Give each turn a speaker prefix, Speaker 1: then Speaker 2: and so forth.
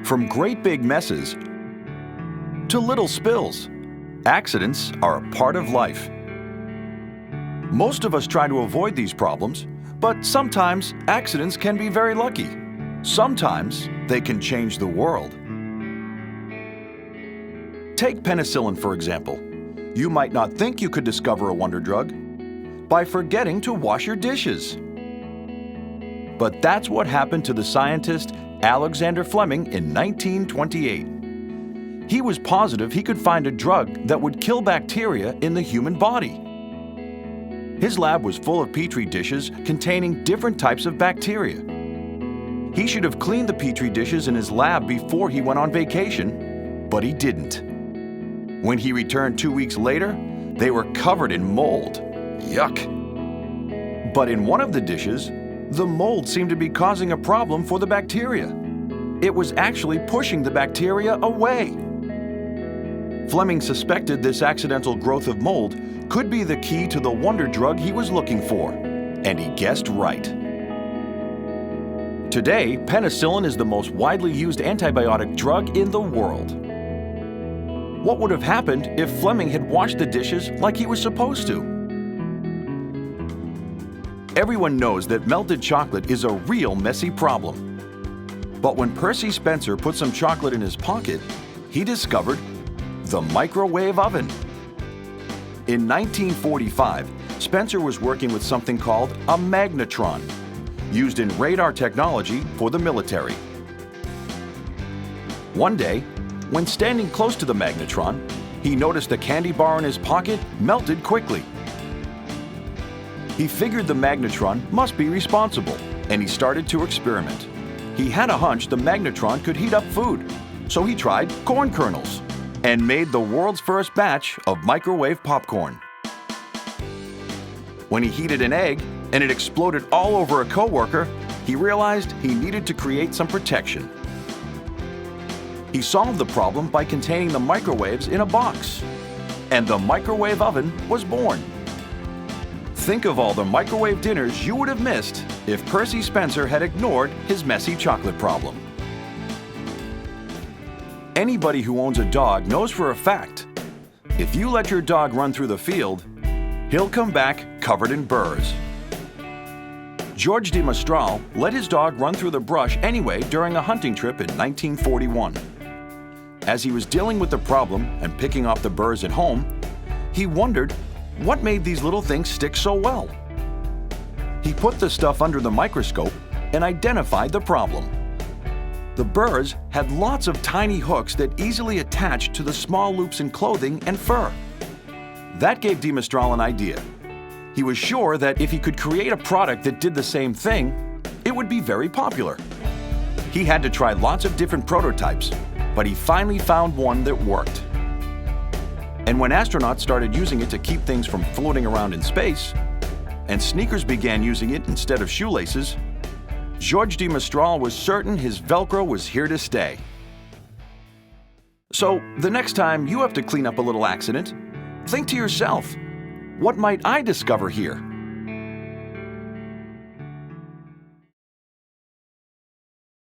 Speaker 1: From great big messes to little spills, accidents are a part of life. Most of us try to avoid these problems, but sometimes accidents can be very lucky. Sometimes they can change the world. Take penicillin, for example. You might not think you could discover a wonder drug by forgetting to wash your dishes. But that's what happened to the scientist Alexander Fleming in 1928. He was positive he could find a drug that would kill bacteria in the human body. His lab was full of petri dishes containing different types of bacteria. He should have cleaned the petri dishes in his lab before he went on vacation, but he didn't. When he returned 2 weeks later, they were covered in mold. Yuck! But in one of the dishes, the mold seemed to be causing a problem for the bacteria. It was actually pushing the bacteria away. Fleming suspected this accidental growth of mold could be the key to the wonder drug he was looking for, and he guessed right. Today, penicillin is the most widely used antibiotic drug in the world. What would have happened if Fleming had washed the dishes like he was supposed to? Everyone knows that melted chocolate is a real messy problem. But when Percy Spencer put some chocolate in his pocket, he discovered the microwave oven. In 1945, Spencer was working with something called a magnetron, used in radar technology for the military. One day, when standing close to the magnetron, he noticed the candy bar in his pocket melted quickly. He figured the magnetron must be responsible, and he started to experiment. He had a hunch the magnetron could heat up food, so he tried corn kernels and made the world's first batch of microwave popcorn. When he heated an egg and it exploded all over a coworker, he realized he needed to create some protection. He solved the problem by containing the microwaves in a box, and the microwave oven was born. Think of all the microwave dinners you would have missed if Percy Spencer had ignored his messy chocolate problem. Anybody who owns a dog knows for a fact, if you let your dog run through the field, he'll come back covered in burrs. George de Mestral let his dog run through the brush anyway during a hunting trip in 1941. As he was dealing with the problem and picking off the burrs at home, he wondered what made these little things stick so well. He put the stuff under the microscope and identified the problem. The burrs had lots of tiny hooks that easily attached to the small loops in clothing and fur. That gave de Mestral an idea. He was sure that if he could create a product that did the same thing, it would be very popular. He had to try lots of different prototypes, but he finally found one that worked. And when astronauts started using it to keep things from floating around in space, and sneakers began using it instead of shoelaces, George de Mestral was certain his Velcro was here to stay. So, the next time you have to clean up a little accident, think to yourself, what might I discover here?